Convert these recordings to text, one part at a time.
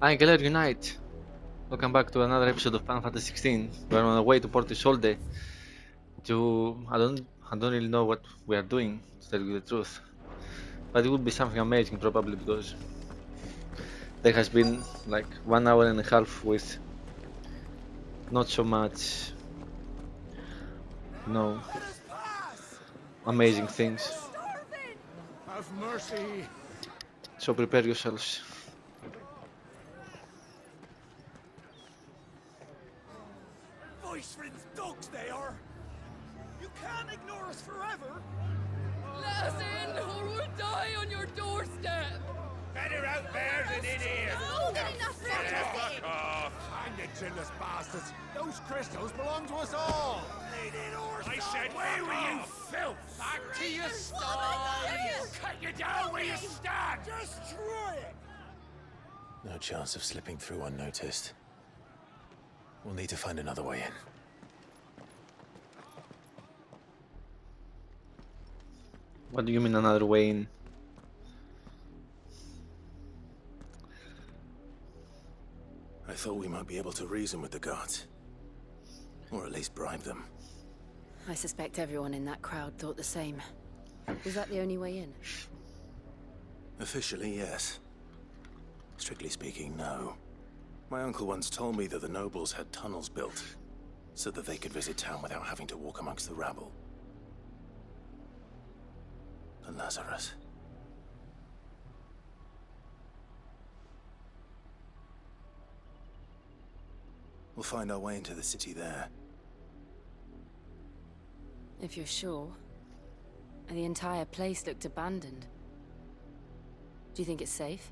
Aiaahnkeler unite! Welcome back to another episode of Final Fantasy XVI. We're on the way to Port Isolde to I don't really know what we are doing, to tell you the truth. But it will be something amazing probably because there has been like 1 hour and a half with not so much, you know, amazing things. Have mercy! So prepare yourselves. Voice-friends dogs they are! You can't ignore us forever! Let us in, or we'll die on your doorstep! Better out there than in here! More than enough for Fuck off! Hang the chinless bastards! Those crystals belong to us all! I said, where were you, filth? Back to your stall! Cut you down where you stand! Destroy it! No chance of slipping through unnoticed. We'll need to find another way in. What do you mean another way in? I thought we might be able to reason with the guards. Or at least bribe them. I suspect everyone in that crowd thought the same. Was that the only way in? Officially, yes. Strictly speaking, no. My uncle once told me that the nobles had tunnels built, so that they could visit town without having to walk amongst the rabble. And Lazarus. We'll find our way into the city there. If you're sure. The entire place looked abandoned. Do you think it's safe?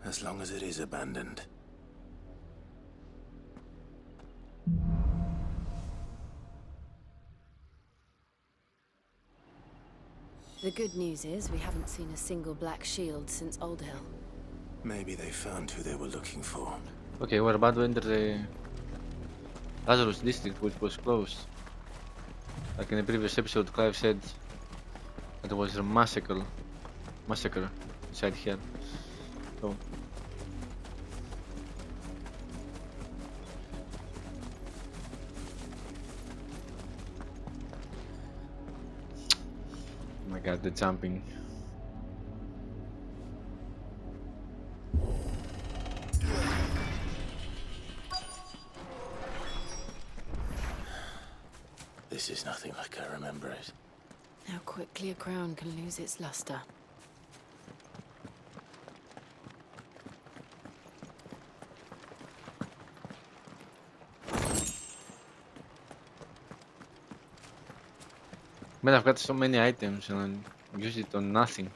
As long as it is abandoned. The good news is we haven't seen a single black shield since Old Hill. Maybe they found who they were looking for. Okay, we're about to enter the Lazarus district, which was closed. Like in the previous episode, Clive said that there was a massacre inside here. So oh my god, the jumping. This is nothing like I remember it. How quickly a crown can lose its luster. Man, I've got so many items and I use it on nothing.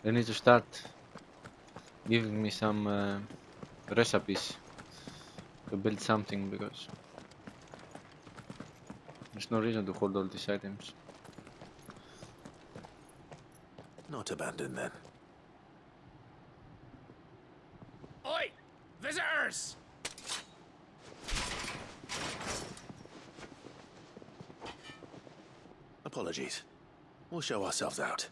They need to start giving me some recipes to build something because there's no reason to hold all these items. Not abandoned then. Oi! Visitors! Apologies. We'll show ourselves out.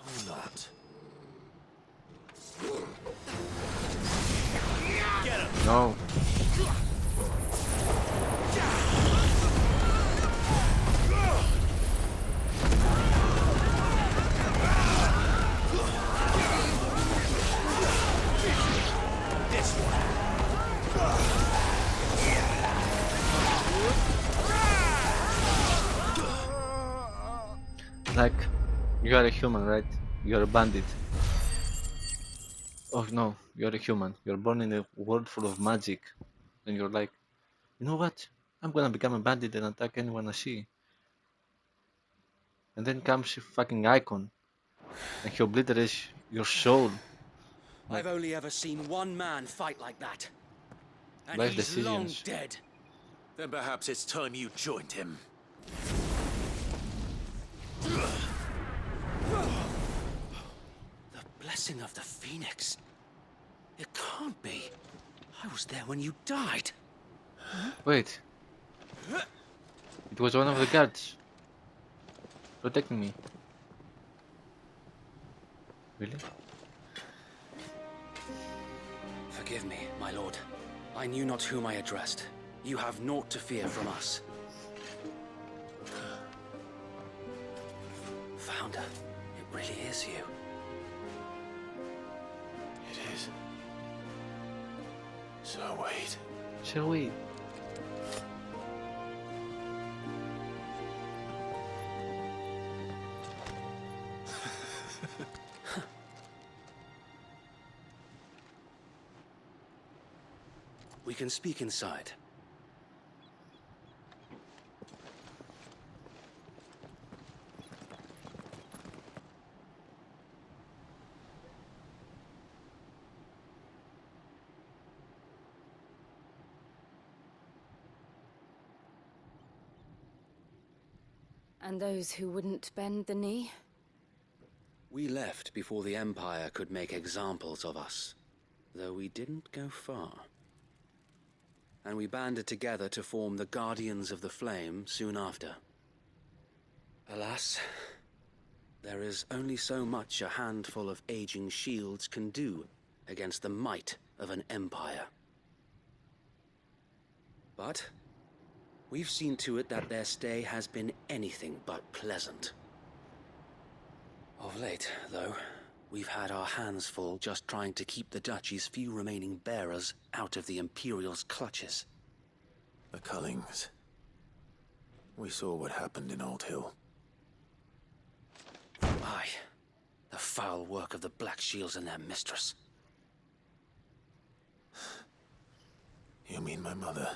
Or not. No. Like, you are a human, right? You are a bandit. Oh no, you're a human. You're born in a world full of magic. And you're like, you know what? I'm gonna become a bandit and attack anyone I see. And then comes a fucking icon. And he obliterates your soul. I've only ever seen one man fight like that. And Life he's long decisions. dead. Then perhaps it's time you joined him. The blessing of the Phoenix. It can't be. I was there when you died. Wait. It was one of the guards protecting me. Really? Forgive me, my lord. I knew not whom I addressed. You have naught to fear from us. Founder, it really is you. It is. So wait. Shall we? We can speak inside. And those who wouldn't bend the knee? We left before the Empire could make examples of us, though we didn't go far. And we banded together to form the Guardians of the Flame soon after. Alas, there is only so much a handful of aging shields can do against the might of an empire. But we've seen to it that their stay has been anything but pleasant. Of late, though, we've had our hands full just trying to keep the Duchy's few remaining bearers out of the Imperial's clutches. The Cullings. We saw what happened in Old Hill. Aye, the foul work of the Black Shields and their mistress. You mean my mother?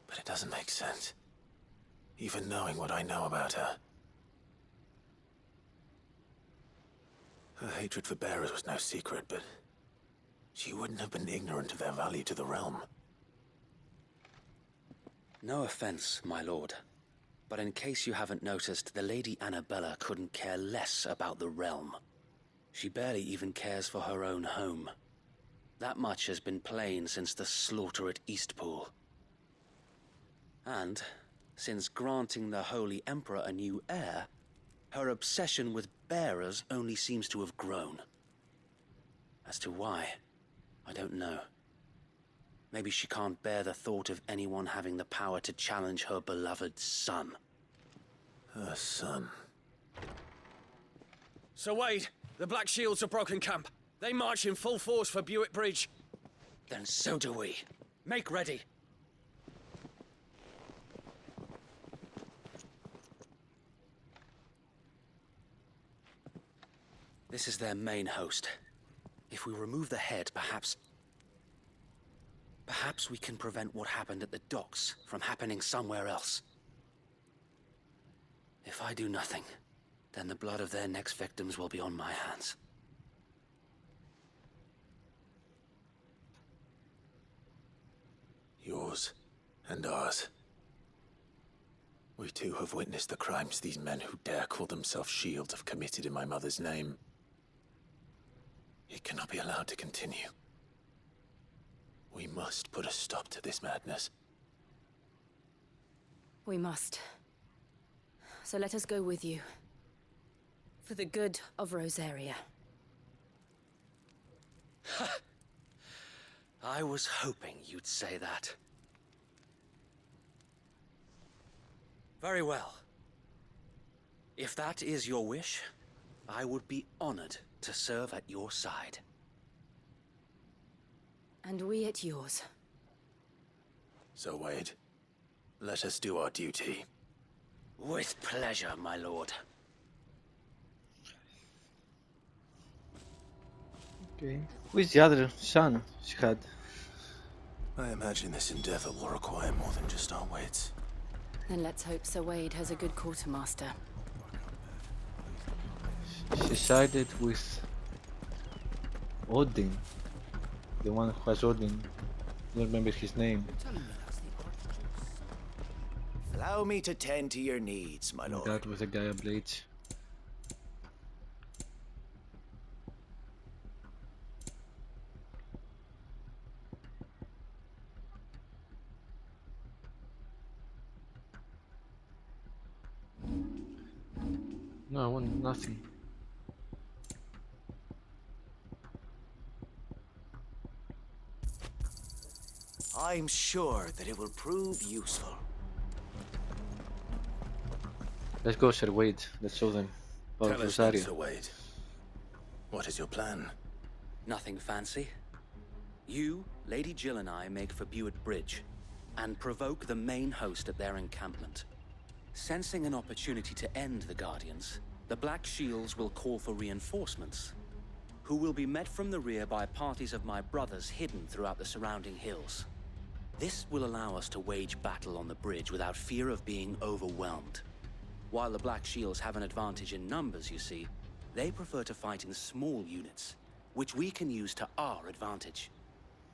But it doesn't make sense. Even knowing what I know about her. Her hatred for bearers was no secret, but she wouldn't have been ignorant of their value to the realm. No offense, my lord, but in case you haven't noticed, the Lady Annabella couldn't care less about the realm. She barely even cares for her own home. That much has been plain since the slaughter at Eastpool. And, since granting the Holy Emperor a new heir, her obsession with bearers only seems to have grown. As to why, I don't know. Maybe she can't bear the thought of anyone having the power to challenge her beloved son. Her son. Sir Wade, the Black Shields have broken camp. They march in full force for Buick Bridge. Then so do we. Make ready. This is their main host. If we remove the head, perhaps we can prevent what happened at the docks from happening somewhere else. If I do nothing, then the blood of their next victims will be on my hands. Yours and ours. We too have witnessed the crimes these men who dare call themselves shields have committed in my mother's name. It cannot be allowed to continue. We must put a stop to this madness. We must. So let us go with you. For the good of Rosaria. I was hoping you'd say that. Very well. If that is your wish, I would be honored to serve at your side. And we at yours. So, Wade, let us do our duty. With pleasure, my lord. Okay. Who is the other son she had? I imagine this endeavor will require more than just our wits. Then let's hope Sir Wade has a good quartermaster. She sided with Odin. The one who has Odin. I don't remember his name. Allow me to tend to your needs, my lord. That was a Gaia Blade. No, I want nothing. I'm sure that it will prove useful. Let's go, Sir Wade. Let's show them. Power Tell us then, Rosarian. Sir Wade. What is your plan? Nothing fancy. You, Lady Jill and I make for Buett Bridge and provoke the main host at their encampment. Sensing an opportunity to end the Guardians, the Black Shields will call for reinforcements, who will be met from the rear by parties of my brothers hidden throughout the surrounding hills. This will allow us to wage battle on the bridge without fear of being overwhelmed. While the Black Shields have an advantage in numbers, you see, they prefer to fight in small units, which we can use to our advantage.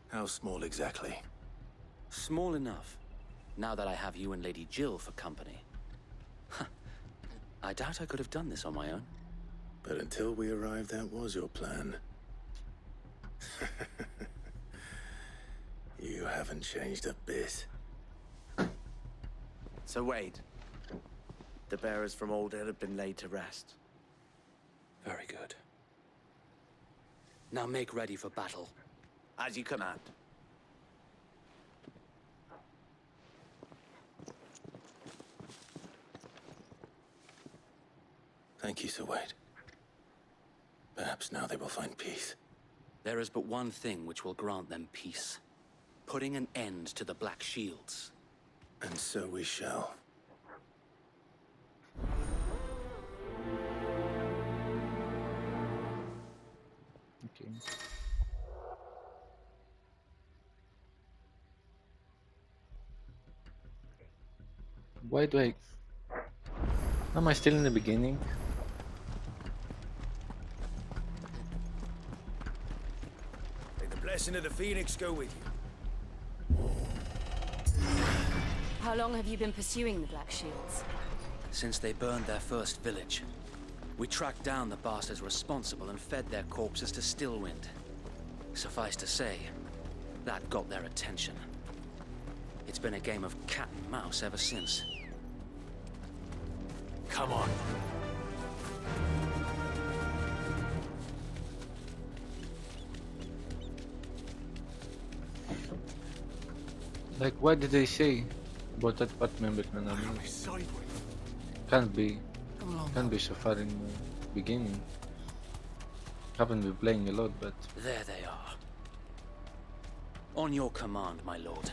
How small exactly? Small enough, now that I have you and Lady Jill for company. I doubt I could have done this on my own. But until we arrived, that was your plan. You haven't changed a bit. So Wade, the bearers from Old Hill have been laid to rest. Very good. Now make ready for battle. As you command. Thank you, Sir Wade. Perhaps now they will find peace. There is but one thing which will grant them peace. Putting an end to the Black Shields. And so we shall. Okay. Why do I... Am I still in the beginning? May the blessing of the Phoenix go with you. How long have you been pursuing the Black Shields? Since they burned their first village, we tracked down the bastards responsible and fed their corpses to Stillwind. Suffice to say, that got their attention. It's been a game of cat and mouse ever since. Come on. Like, what did they say about that part member? Man, I mean, can't be so far in the beginning. Haven't been playing a lot, but There they are. On your command, my lord.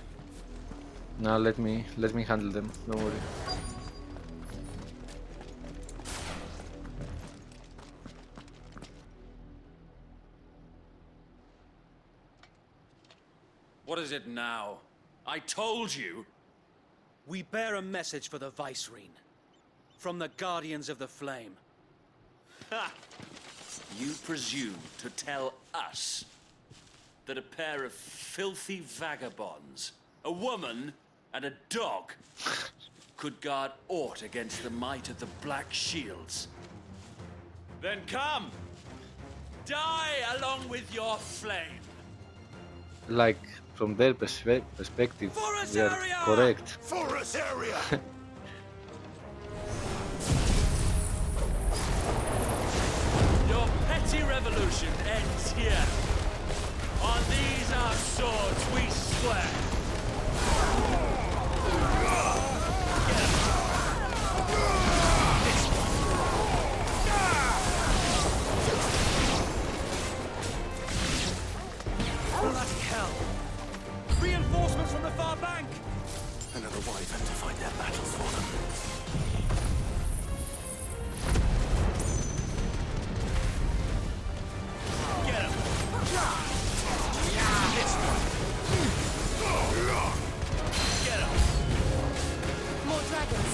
now let me handle them. Don't worry. What is it now? I told you! We bear a message for the Vicereine. From the Guardians of the Flame. Ha! You presume to tell us that a pair of filthy vagabonds, a woman and a dog, could guard aught against the might of the Black Shields? Then come! Die along with your flame! Like, from their perspective, they are Rosarian! correct. For Rosaria! Your petty revolution ends here. On these our swords we swear. Bloody hell! Reinforcements from the far bank! Another wyvern to fight their battles for them. Get him! Get him! More dragons!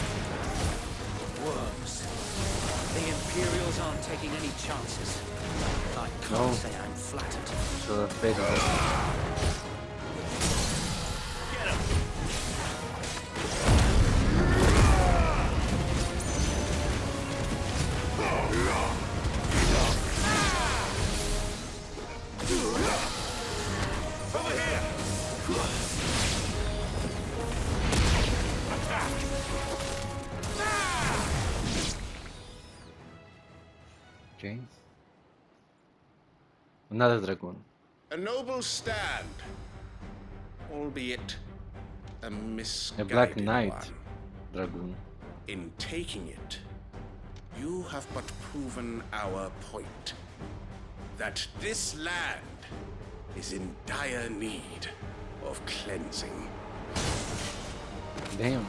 Worms. The Imperials aren't taking any chances. I can't No. say I'm flattered. So that's better. Get him! Okay. Another dragoon. A noble stand, albeit a A misguided Black Knight one. dragoon. In taking it, you have but proven our point. That this land is in dire need of cleansing. Damn.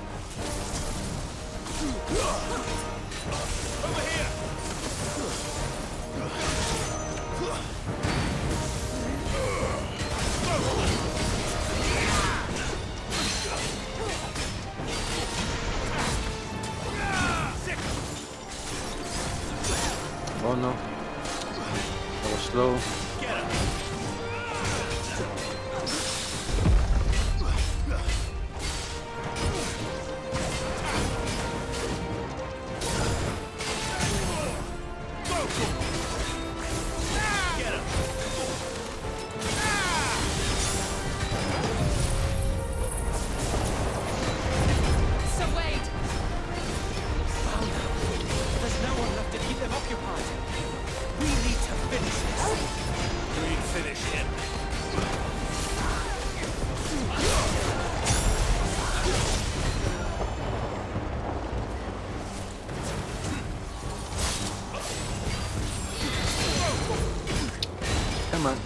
Over here! Oh no. That was slow. Come on.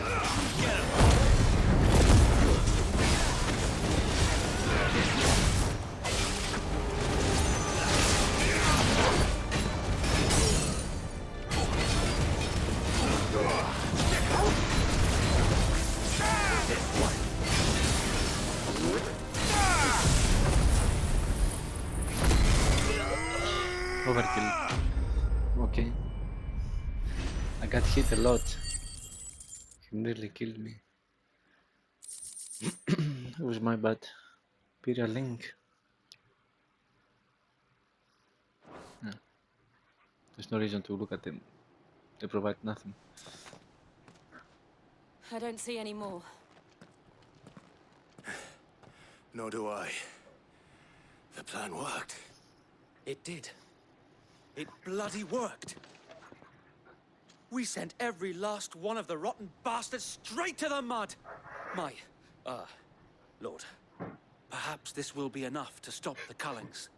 Overkill. Okay. I got hit a lot. He nearly killed me. It was my bad. Imperial Link. Yeah. There's no reason to look at them. They provide nothing. I don't see any more. Nor do I. The plan worked. It did. It bloody worked. We sent every last one of the rotten bastards straight to the mud. My, Lord, perhaps this will be enough to stop the Cullings.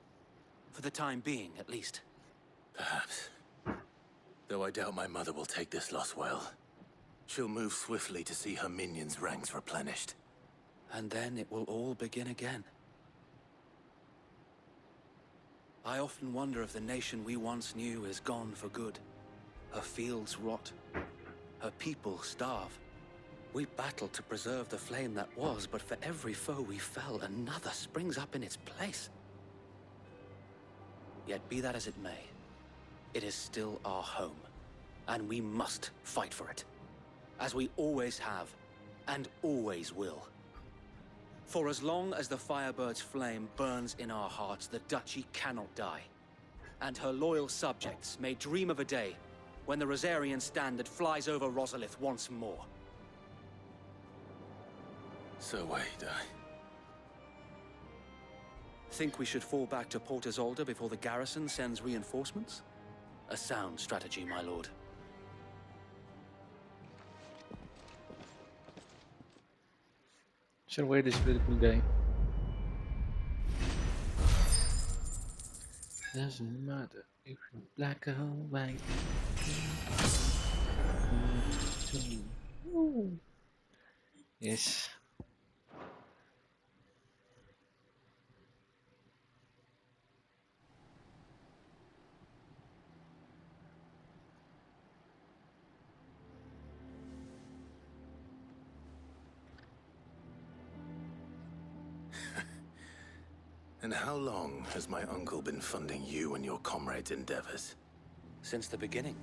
For the time being, at least. Perhaps. Though I doubt my mother will take this loss well. She'll move swiftly to see her minions' ranks replenished. And then it will all begin again. I often wonder if the nation we once knew is gone for good. Her fields rot. Her people starve. We battled to preserve the flame that was, but for every foe we fell, another springs up in its place. Yet be that as it may, it is still our home, and we must fight for it. As we always have, and always will. For as long as the Firebird's flame burns in our hearts, the Duchy cannot die. And her loyal subjects may dream of a day when the Rosarian standard flies over Rosalith once more. So wait, Think we should fall back to Port Isolde before the garrison sends reinforcements? A sound strategy, my lord. Sure, wait, this beautiful guy. Doesn't matter if you're black or white. Ooh. Yes. And how long has my uncle been funding you and your comrades' endeavors? Since the beginning.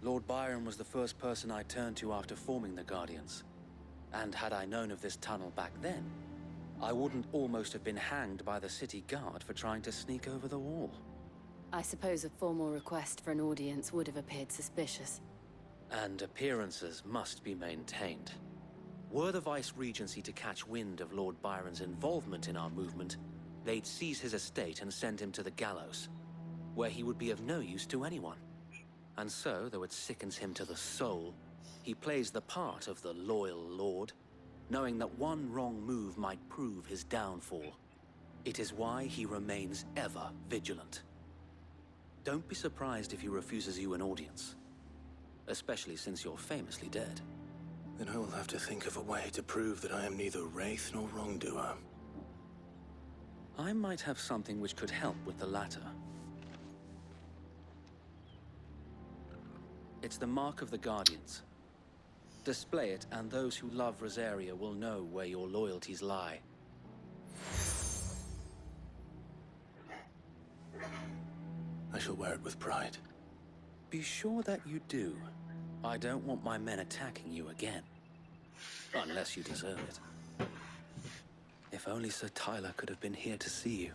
Lord Byron was the first person I turned to after forming the Guardians. And had I known of this tunnel back then, I wouldn't almost have been hanged by the city guard for trying to sneak over the wall. I suppose a formal request for an audience would have appeared suspicious. And appearances must be maintained. Were the Vice-Regency to catch wind of Lord Byron's involvement in our movement, they'd seize his estate and send him to the gallows, where he would be of no use to anyone. And so, though it sickens him to the soul, he plays the part of the loyal lord, knowing that one wrong move might prove his downfall. It is why he remains ever vigilant. Don't be surprised if he refuses you an audience, especially since you're famously dead. Then I will have to think of a way to prove that I am neither wraith nor wrongdoer. I might have something which could help with the latter. It's the mark of the Guardians. Display it, and those who love Rosaria will know where your loyalties lie. I shall wear it with pride. Be sure that you do. I don't want my men attacking you again. Unless you deserve it. If only Sir Tyler could have been here to see you.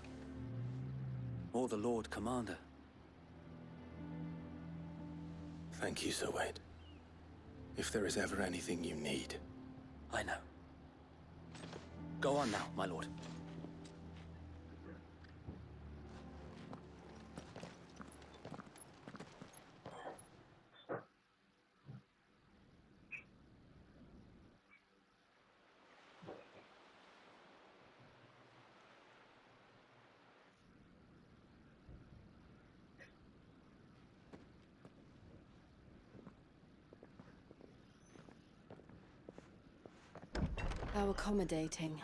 Or the Lord Commander. Thank you, Sir Wade. If there is ever anything you need. I know. Go on now, my lord. How accommodating.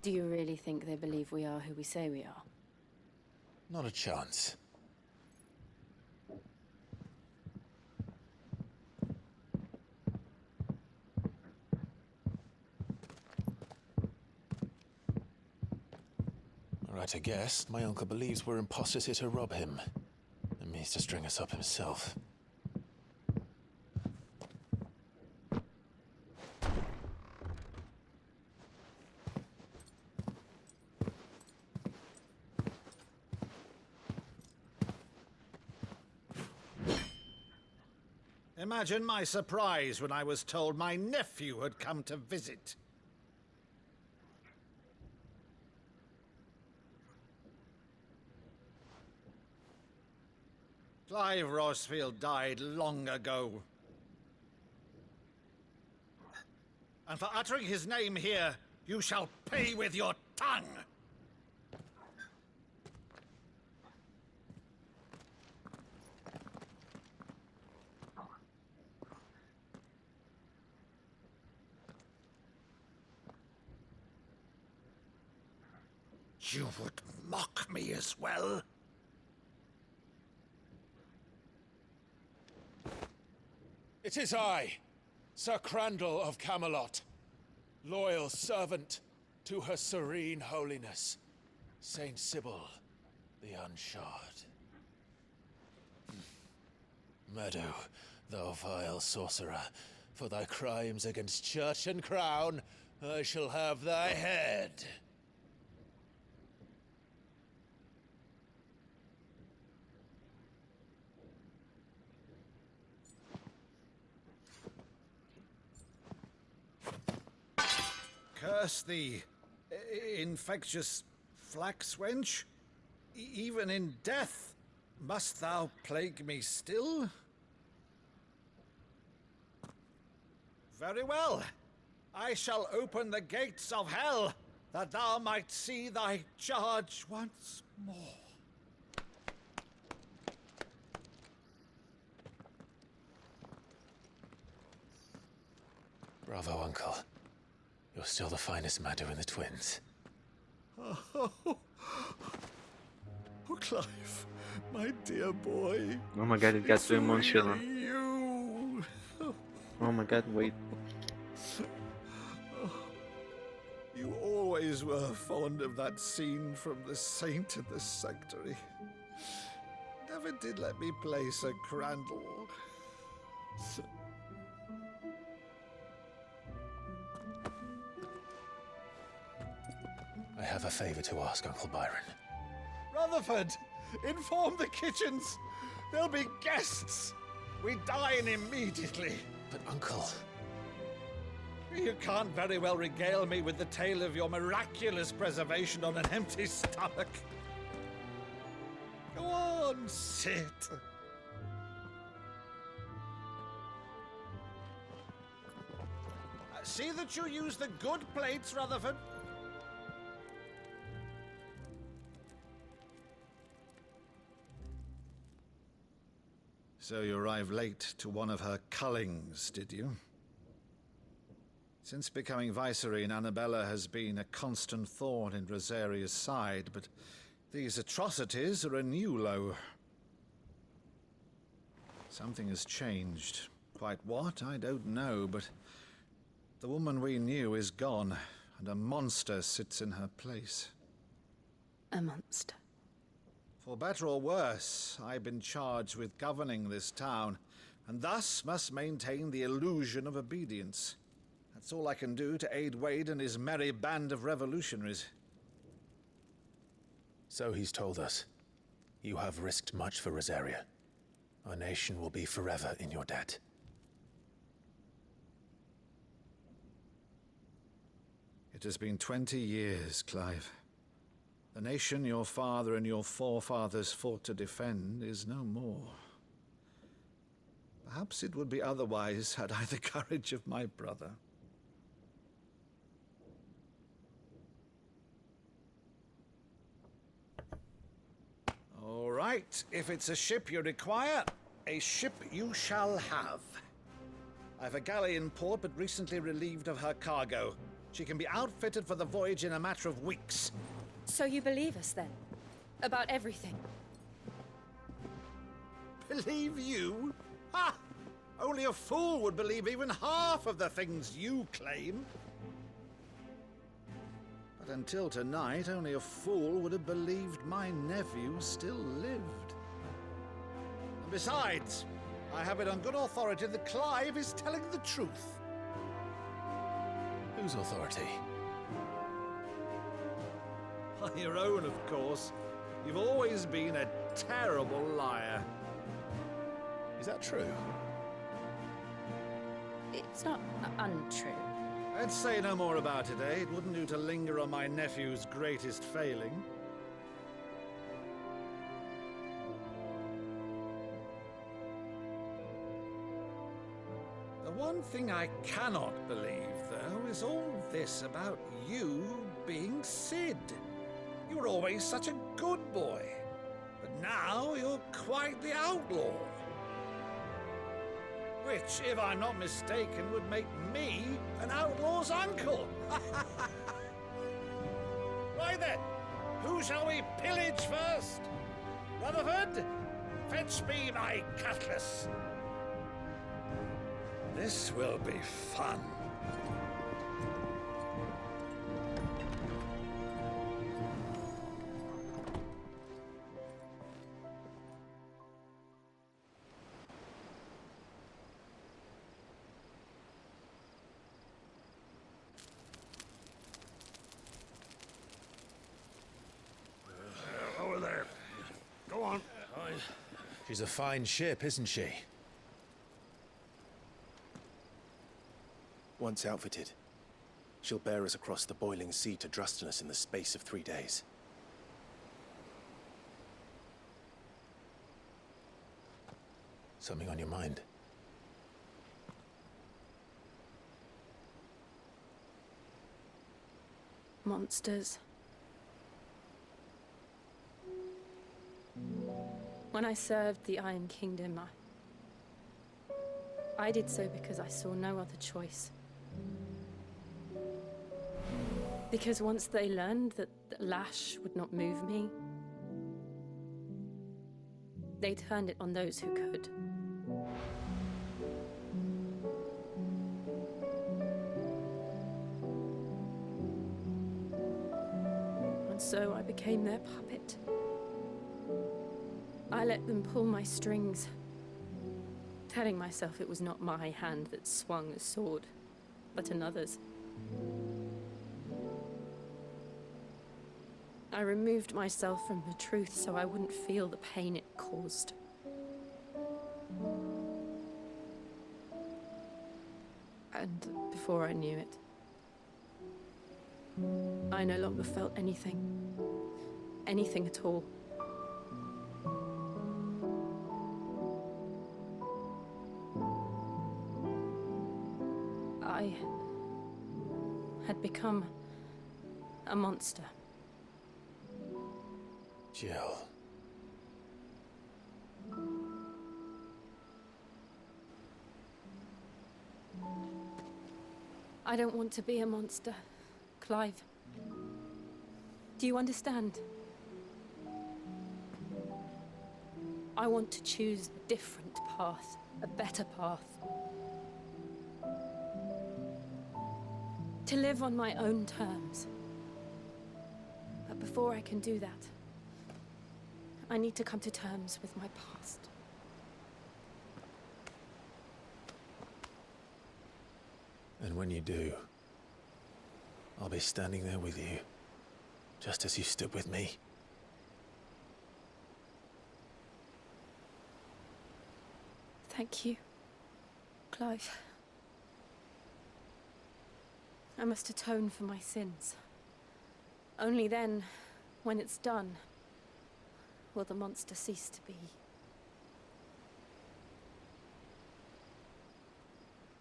Do you really think they believe we are who we say we are? Not a chance. Right, I guess. My uncle believes we're imposters here to rob him. And means to string us up himself. Imagine my surprise when I was told my nephew had come to visit. Clive Rosfield died long ago. And for uttering his name here, you shall pay with your tongue! You would mock me as well? It is I, Sir Crandall of Camelot, loyal servant to her serene holiness, Saint Sybil the Unshod. Meadow, thou vile sorcerer, for thy crimes against church and crown, I shall have thy head. Curse thee, infectious flax wench. Even in death, must thou plague me still? Very well. I shall open the gates of hell, that thou might see thy charge once more. Bravo, Uncle. You're still the finest Maddu in the twins. Oh, Clive, my dear boy. Oh my god, it got too emotional. Really you. Oh my god, wait. You always were fond of that scene from The Saint and the Sanctuary. Never did let me play Sir Crandall. I have a favor to ask, Uncle Byron. Rutherford, inform the kitchens. There'll be guests. We dine immediately. But, Uncle... You can't very well regale me with the tale of your miraculous preservation on an empty stomach. Go on, sit. See that you use the good plates, Rutherford. So you arrived late to one of her cullings, did you? Since becoming Vicereine, Annabella has been a constant thorn in Rosaria's side, but these atrocities are a new low. Something has changed. Quite what, I don't know, but the woman we knew is gone, and a monster sits in her place. A monster. For better or worse, I've been charged with governing this town, and thus must maintain the illusion of obedience. That's all I can do to aid Wade and his merry band of revolutionaries. So he's told us. You have risked much for Rosaria. Our nation will be forever in your debt. It has been 20 years, Clive. The nation your father and your forefathers fought to defend is no more. Perhaps it would be otherwise had I the courage of my brother. All right, if it's a ship you require, a ship you shall have. I've a galley in port, but recently relieved of her cargo. She can be outfitted for the voyage in a matter of weeks. So you believe us, then? About everything? Believe you? Ha! Only a fool would believe even half of the things you claim. But until tonight, only a fool would have believed my nephew still lived. And besides, I have it on good authority that Clive is telling the truth. Whose authority? On your own, of course. You've always been a terrible liar. Is that true? It's not untrue. Let's say no more about it, eh? It wouldn't do to linger on my nephew's greatest failing. The one thing I cannot believe, though, is all this about you being Sid. You were always such a good boy, but now you're quite the outlaw. Which, if I'm not mistaken, would make me an outlaw's uncle. Right then, who shall we pillage first? Rutherford, fetch me my cutlass. This will be fun. Over there. Go on. She's a fine ship, isn't she? Once outfitted, she'll bear us across the boiling sea to Drustinus in the space of 3 days. Something on your mind? Monsters. When I served the Iron Kingdom, I did so because I saw no other choice. Because once they learned that the lash would not move me, they turned it on those who could. And so I became their puppet. I let them pull my strings, telling myself it was not my hand that swung a sword, but another's. I removed myself from the truth so I wouldn't feel the pain it caused. And before I knew it, I no longer felt anything. Anything at all. become a monster. Jill. I don't want to be a monster, Clive. Do you understand? I want to choose a different path, a better path. To live on my own terms. But before I can do that, I need to come to terms with my past. And when you do, I'll be standing there with you, just as you stood with me. Thank you, Clive. I must atone for my sins. Only then, when it's done, will the monster cease to be.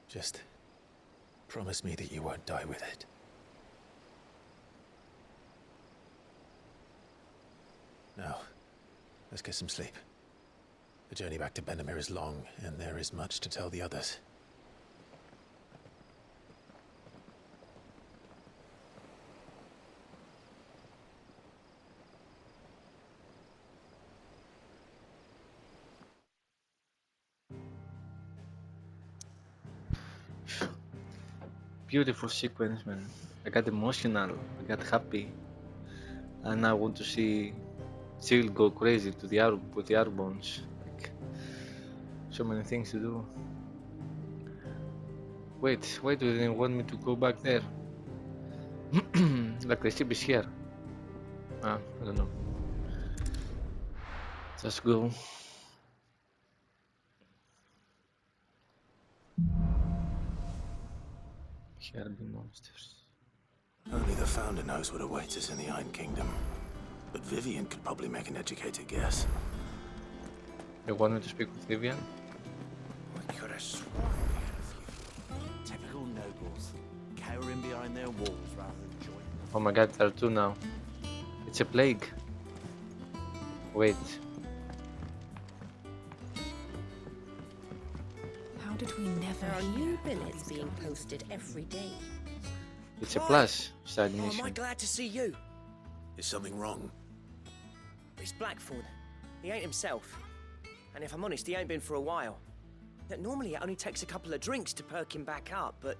Just promise me that you won't die with it. Now, let's get some sleep. The journey back to Benamir is long, and there is much to tell the others. Beautiful sequence, man. I got emotional, I got happy, and I want to see Jill go crazy to the with the Arbones. Like, so many things to do. Wait, why do they want me to go back there? Like the ship is here. I don't know. Just go. Here be monsters. Only the Founder knows what awaits us in the Iron Kingdom. But Vivian could probably make an educated guess. They want me to speak with Vivian? I could have sworn we had a few. Typical nobles, cowering behind their walls rather than joining them. Oh my god, there are two now. It's a plague. Wait. How did we never There are hear new about billets these being guys? posted every day. It's a plus side Oh, am I mission. glad to see you? Is something wrong? It's Blackthorn. He ain't himself. And if I'm honest, he ain't been for a while. That normally it only takes a couple of drinks to perk him back up, but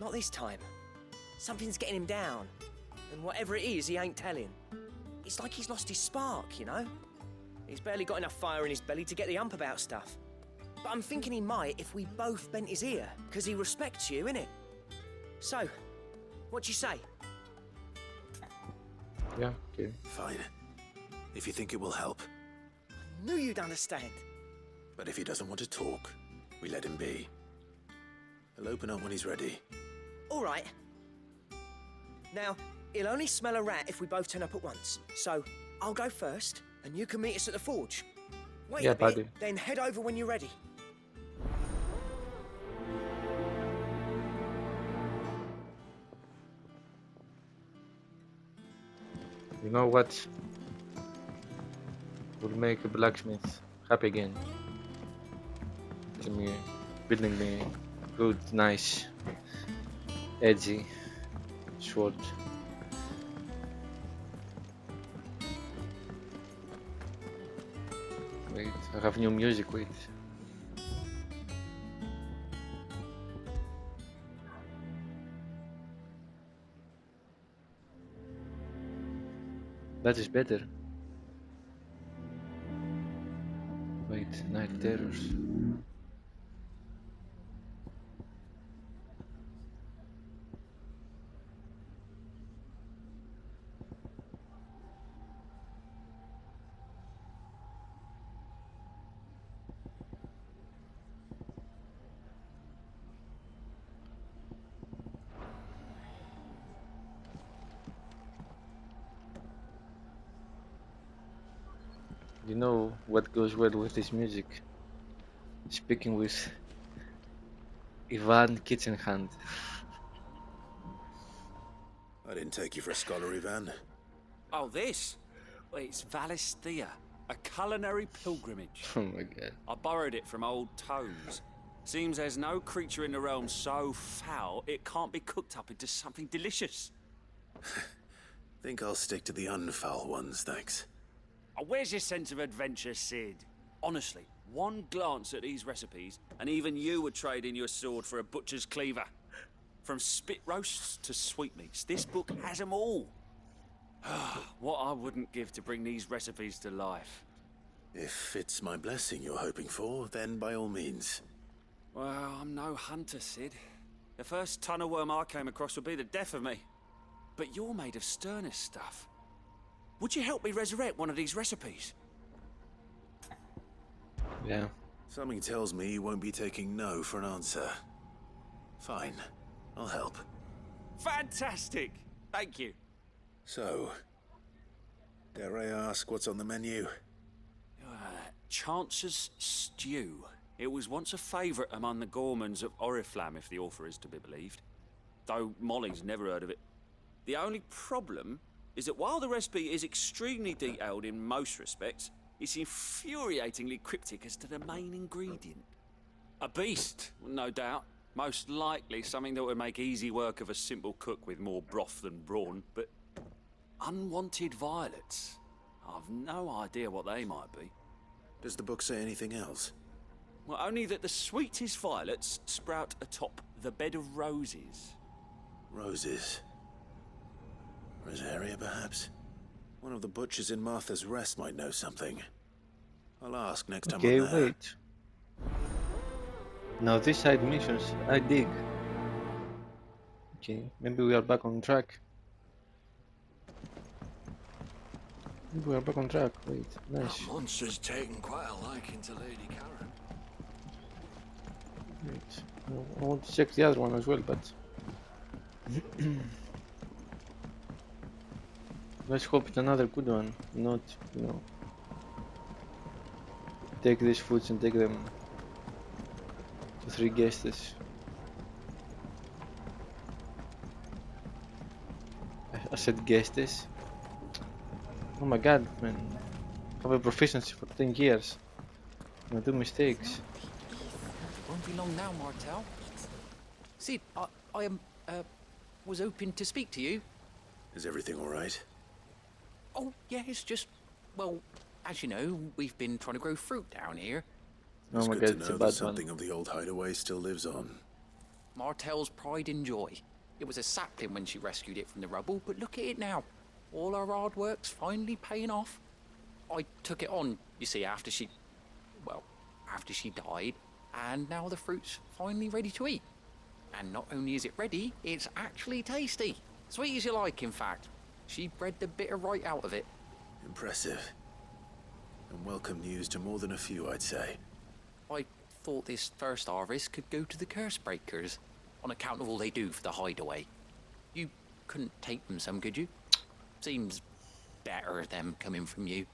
not this time. Something's getting him down. And whatever it is, he ain't telling. It's like he's lost his spark, you know? He's barely got enough fire in his belly to get the ump about stuff. But I'm thinking he might if we both bent his ear, because he respects you, innit? So, what you say? Yeah, okay. Fine. If you think it will help. Knew you'd understand. But if he doesn't want to talk, we let him be. He'll open up when he's ready. All right. Now, he'll only smell a rat if we both turn up at once. So, I'll go first, and you can meet us at the forge. Wait Yeah, a bit, buddy. then head over when you're ready. You know what? Will make a blacksmith happy again. Me building me good, nice, edgy sword. Wait, I have new music. Wait. That is better. Wait, night terrors. You know what goes well with this music? Speaking with Ivan Kitchenhand. I didn't take you for a scholar, Ivan. Oh, this? Well, it's Valisthea, a culinary pilgrimage. Oh my god. I borrowed it from old tomes. Seems there's no creature in the realm so foul it can't be cooked up into something delicious. Think I'll stick to the unfoul ones, thanks. Oh, where's your sense of adventure, Sid? Honestly, one glance at these recipes, and even you would trade in your sword for a butcher's cleaver. From spit roasts to sweetmeats, this book has them all. What I wouldn't give to bring these recipes to life. If it's my blessing you're hoping for, then by all means. Well, I'm no hunter, Sid. The first ton of worm I came across would be the death of me. But you're made of sterner stuff. Would you help me resurrect one of these recipes? Yeah. Something tells me you won't be taking no for an answer. Fine, I'll help. Fantastic! Thank you. So, dare I ask what's on the menu? Chance's Stew. It was once a favourite among the gourmands of Oriflamme, if the author is to be believed. Though Molly's never heard of it. The only problem is that while the recipe is extremely detailed in most respects, it's infuriatingly cryptic as to the main ingredient. A beast, no doubt. Most likely something that would make easy work of a simple cook with more broth than brawn, but unwanted violets. I've no idea what they might be. Does the book say anything else? Well, only that the sweetest violets sprout atop the bed of roses. Roses. Rosaria, perhaps? One of the butchers in Martha's Rest might know something. I'll ask next time Okay, I'm there. wait. Now these side missions, I dig. Okay, maybe we are back on track. Maybe we are back on track. Wait, nice. That monster's taken quite a liking to Lady Karen. Wait, I want to check the other one as well, but let's hope it's another good one, not, you know, take these foods and take them to 3 guests. I said guests. Oh my god, man. I have a proficiency for 10 years. I do mistakes. Won't be long now, Martel. Sid, I was hoping to speak to you. Is everything all right? Oh, yeah, it's just, well, as you know, we've been trying to grow fruit down here. Oh It's my good god, to it's a know bad that something one. of the old hideaway still lives on. Martel's pride and joy. It was a sapling when she rescued it from the rubble, but look at it now. All our hard work's finally paying off. I took it on, you see, after she died, and now the fruit's finally ready to eat. And not only is it ready, it's actually tasty. Sweet as you like, in fact. She bred the bitter right out of it. Impressive. And welcome news to more than a few, I'd say. I thought this first harvest could go to the curse breakers, on account of all they do for the hideaway. You couldn't take them some, could you? Seems better them coming from you.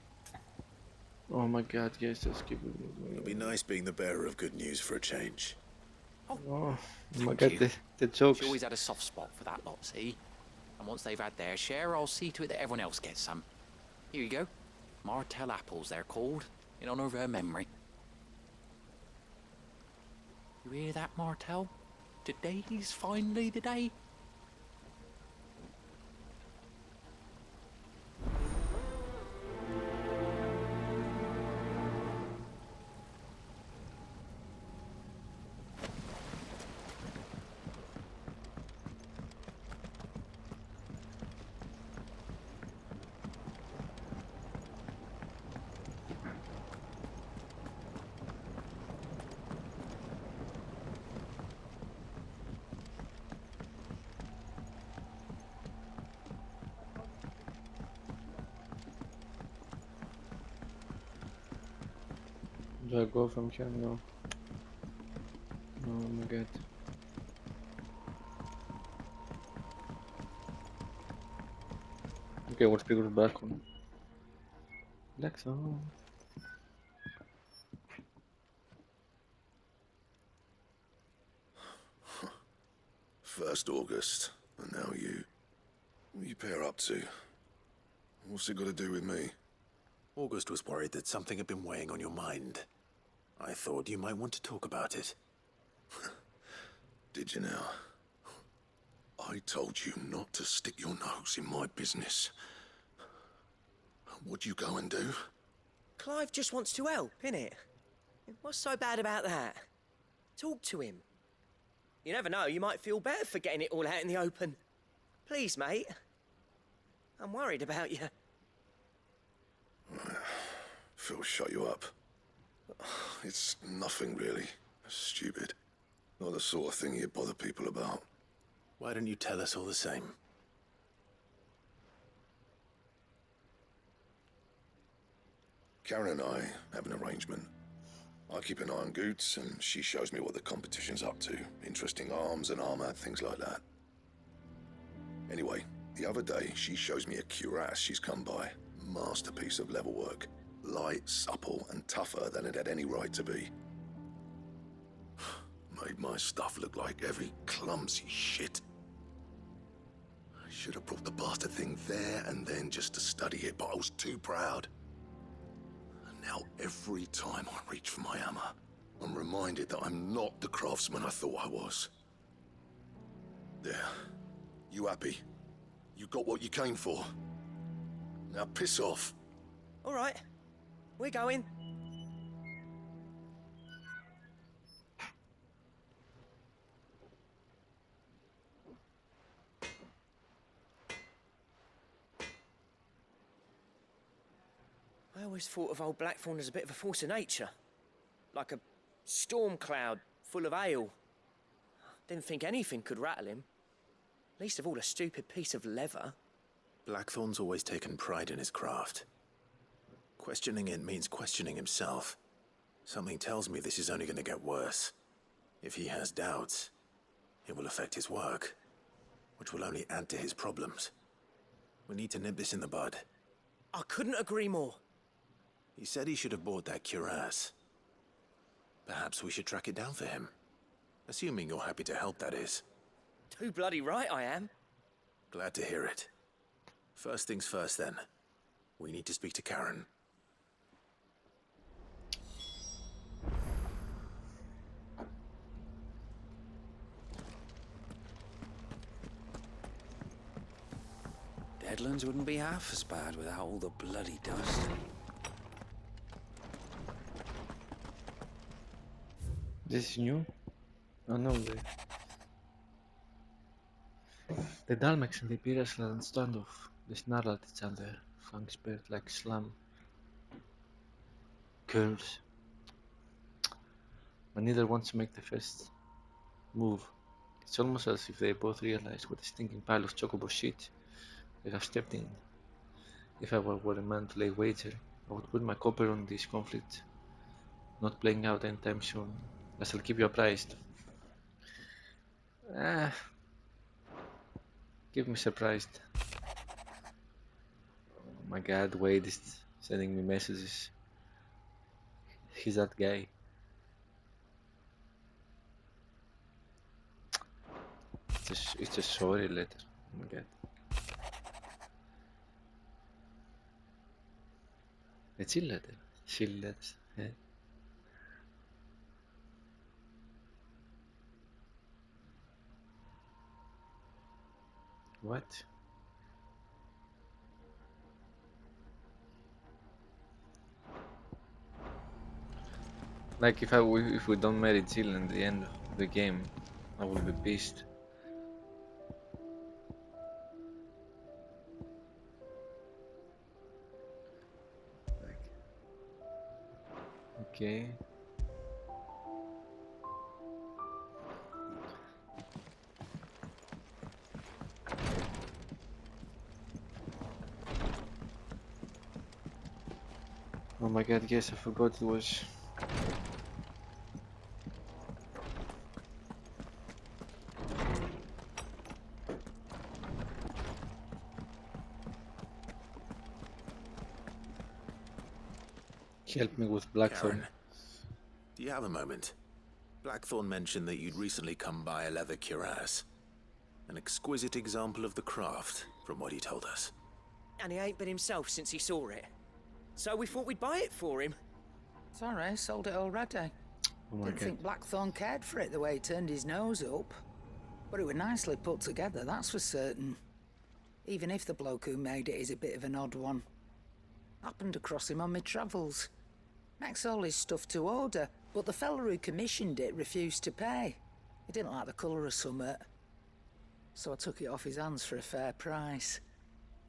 Oh my god, yes, let's keep it. It'll be nice being the bearer of good news for a change. Oh my Thank god, you. the jokes. She always had a soft spot for that lot, see? And once they've had their share, I'll see to it that everyone else gets some. Here you go. Martel apples, they're called, in honor of her memory. You hear that, Martel? Today's finally the day. Do I go from here? No. Oh my god. Okay, we'll speak with back on. Lexo. First August, and now you. What are you pair up to? What's it got to do with me? August was worried that something had been weighing on your mind. I thought you might want to talk about it. Did you now? I told you not to stick your nose in my business. What'd you go and do? Clive just wants to help, innit? What's so bad about that? Talk to him. You never know, you might feel better for getting it all out in the open. Please, mate. I'm worried about you. Phil shut you up. It's nothing really. Stupid. Not the sort of thing you bother people about. Why don't you tell us all the same? Karen and I have an arrangement. I keep an eye on Goots, and she shows me what the competition's up to. Interesting arms and armor, things like that. Anyway, the other day, she shows me a cuirass she's come by. Masterpiece of level work. Light, supple, and tougher than it had any right to be. Made my stuff look like heavy, clumsy shit. I should have brought the bastard thing there and then just to study it, but I was too proud. And now every time I reach for my hammer, I'm reminded that I'm not the craftsman I thought I was. There. You happy? You got what you came for. Now piss off. All right. We're going. I always thought of old Blackthorn as a bit of a force of nature. Like a storm cloud full of ale. Didn't think anything could rattle him. Least of all a stupid piece of leather. Blackthorn's always taken pride in his craft. Questioning it means questioning himself. Something tells me this is only going to get worse. If he has doubts, it will affect his work, which will only add to his problems. We need to nip this in the bud. I couldn't agree more. He said he should have bought that cuirass. Perhaps we should track it down for him. Assuming you're happy to help, that is. Too bloody right I am. Glad to hear it. First things first, then. We need to speak to Karen. Deadlands wouldn't be half as bad without all the bloody dust. This is new? Oh no, the Dalmex and the Imperial had a standoff. They snarled at each other, fangs spread like slam. Curves. But neither wants to make the first move. It's almost as if they both realize what a stinking pile of chocobo shit they have stepped in. If I were a man to lay wager, I would put my copper on this conflict not playing out anytime soon. I shall keep you apprised. Keep me surprised. Oh my god, Wade is sending me messages. He's that guy. It's a sorry letter. Oh my god. A chill letter. Chill letters. Yeah. What? Like if we don't marry Jill in the end of the game, I will be pissed. Like, okay. Oh my god, yes, I forgot it was... Help me with Blackthorn. Karen, do you have a moment? Blackthorn mentioned that you'd recently come by a leather cuirass. An exquisite example of the craft. from what he told us. And he ain't been himself since he saw it. So we thought we'd buy it for him. Sorry, sold it already. Oh my Didn't god. think Blackthorn cared for it the way he turned his nose up. But it was nicely put together, that's for certain. Even if the bloke who made it is a bit of an odd one. Happened across him on my travels. Makes all his stuff to order, but the fella who commissioned it refused to pay. He didn't like the colour of summit. So I took it off his hands for a fair price.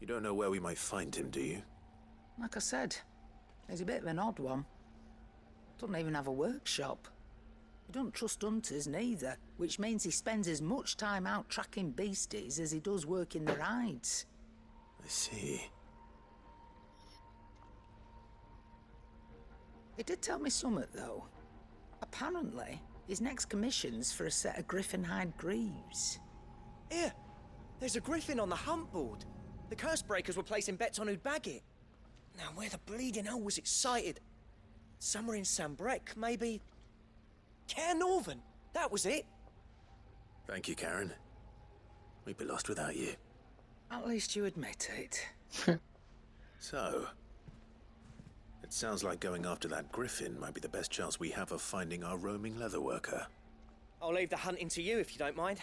You don't know where we might find him, do you? Like I said, he's a bit of an odd one. Doesn't even have a workshop. He don't trust hunters neither, which means he spends as much time out tracking beasties as he does working their hides. I see. He did tell me something, though. Apparently, his next commission's for a set of griffin hide greaves. Here, there's a griffin on the hunt board. The curse breakers were placing bets on who'd bag it. Now, where the bleeding hell was it sighted? Somewhere in Sambrec, maybe... Care Northern, that was it. Thank you, Karen. We'd be lost without you. At least you admit it. So, it sounds like going after that griffin might be the best chance we have of finding our roaming leatherworker. I'll leave the hunting to you if you don't mind.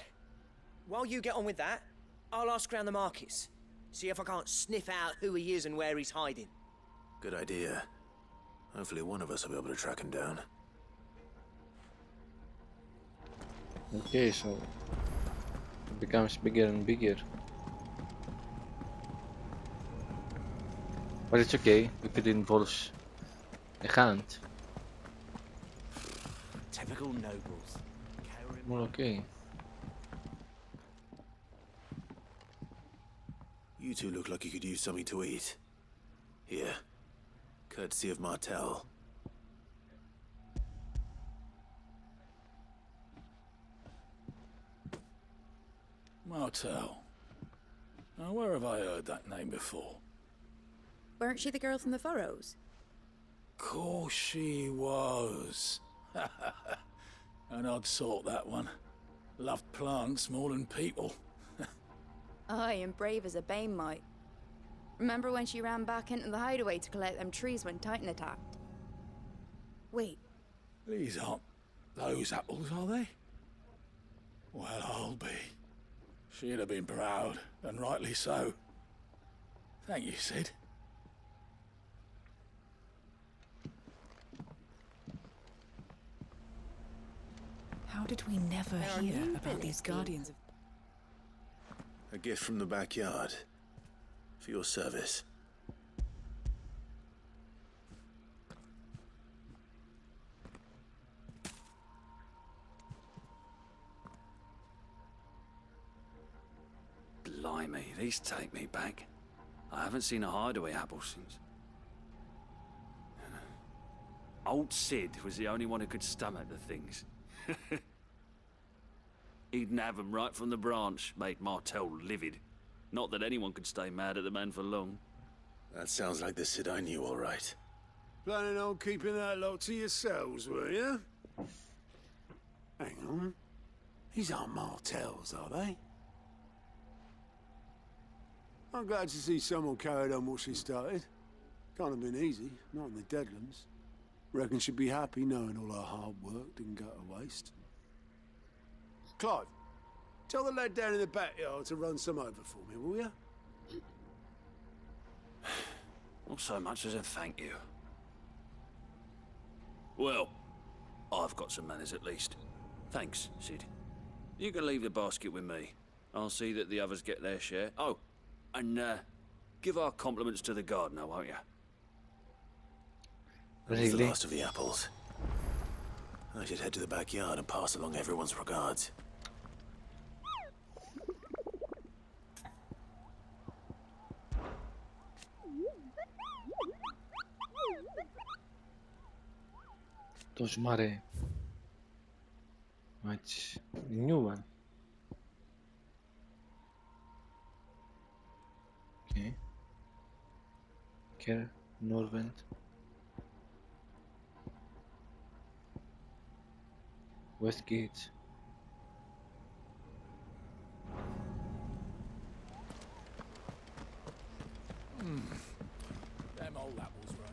While you get on with that, I'll ask around the markets. See if I can't sniff out who he is and where he's hiding. Good idea. Hopefully one of us will be able to track him down. Okay, so it becomes bigger and bigger. But it's okay if it involves a hunt. Typical nobles. Well, okay. You two look like you could use something to eat. Here. Courtesy of Martel. Martel. Now, where have I heard that name before? Weren't she the girl from the Furrows? Course she was. An odd sort, that one. Loved plants more than people. Aye, and brave as a bane might. Remember when she ran back into the hideaway to collect them trees when Titan attacked? Wait. These aren't those apples, are they? Well, I'll be. She'd have been proud, and rightly so. Thank you, Sid. How did we never hear about these guardians of... A gift from the backyard. For your service. Blimey, these take me back. I haven't seen a hideaway apple since. Old Sid was the only one who could stomach the things. He'd nab 'em right from the branch, made Martel livid. Not that anyone could stay mad at the man for long. That sounds like the Sid I knew, all right. Planning on keeping that lot to yourselves, were you? Hang on. These aren't Martels, are they? I'm glad to see someone carried on what she started. Can't have been easy, not in the Deadlands. Reckon she'd be happy knowing all her hard work didn't go to waste. Clive, tell the lad down in the backyard to run some over for me, will you? Not so much as a thank you. Well, I've got some manners at least. Thanks, Sid. You can leave the basket with me. I'll see that the others get their share. Oh, and give our compliments to the gardener, won't you? That's the last of the apples. I should head to the backyard and pass along everyone's regards. Toż Mary. Mać new one. Okay. Care Norvent. Westgate. Them old apples were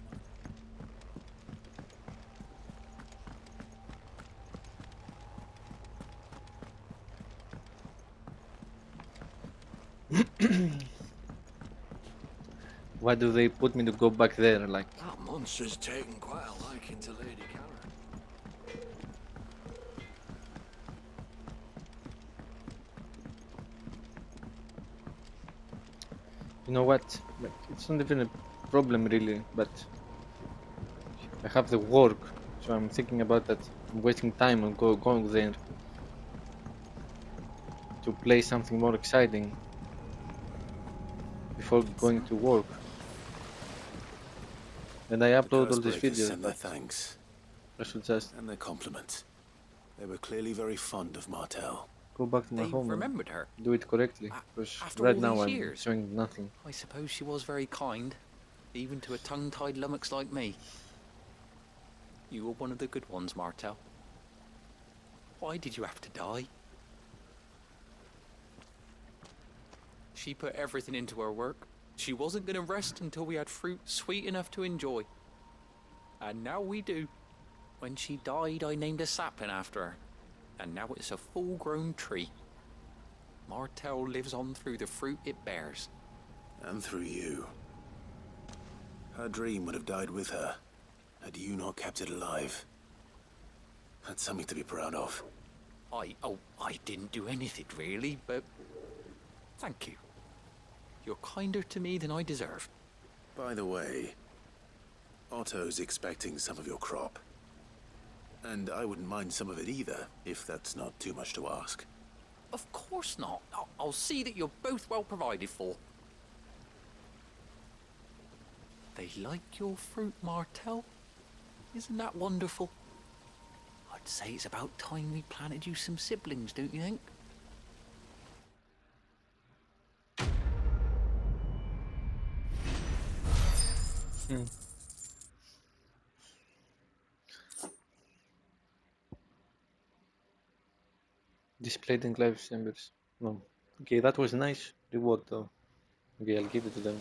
enough. Why do they put me to go back there? Like, That monster's taken quite a liking to Lady Karen. you know what? Like, it's not even a problem really, but I have the work, so I'm thinking about that. I'm wasting time on going there to play something more exciting before going to work. And I upload all these Cursebreakers videos, send their but thanks. I should just And their compliments. They were clearly very fond of Martel. go back to my They home remembered her. and do it correctly. Because After right all now these I'm years. showing nothing. I suppose she was very kind, even to a tongue-tied lummox like me. You were one of the good ones, Martel. Why did you have to die? She put everything into her work. She wasn't going to rest until we had fruit sweet enough to enjoy. And now we do. When she died, I named a sapling after her. And now it's a full-grown tree. Martel lives on through the fruit it bears. And through you. Her dream would have died with her, had you not kept it alive. That's something to be proud of. I didn't do anything really, but thank you. You're kinder to me than I deserve. By the way, Otto's expecting some of your crop. And I wouldn't mind some of it either, if that's not too much to ask. Of course not. I'll see that you're both well provided for. They like your fruit, Martel. Isn't that wonderful? I'd say it's about time we planted you some siblings, don't you think? Displayed in Clive's chambers. No. Okay, that was nice reward though. Okay, I'll give it to them.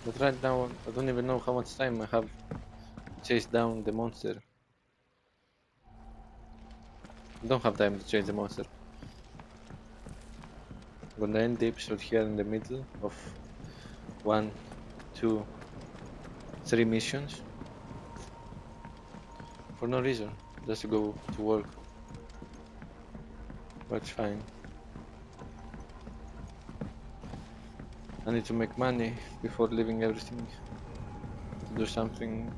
But right now, I don't even know how much time I have to chase down the monster. I don't have time to chase the monster. I'm gonna end the episode here in the middle of 1, 2, 3 missions. For no reason, just to go to work. But it's fine. I need to make money before leaving everything to do something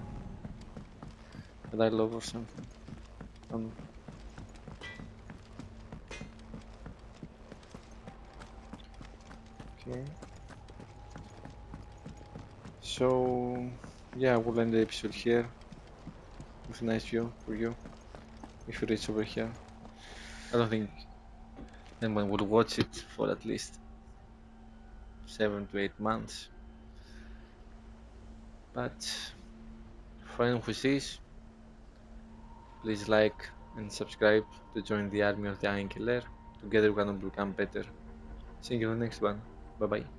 that I love or something. Okay. So yeah, I will end the episode here with a nice view for you if you reach over here. I don't think anyone would watch it for at least 7 to 8 months. But for anyone who sees, please like and subscribe to join the army of the Aiaahnkeler. Together we can all become better. See you in the next one. Bye bye.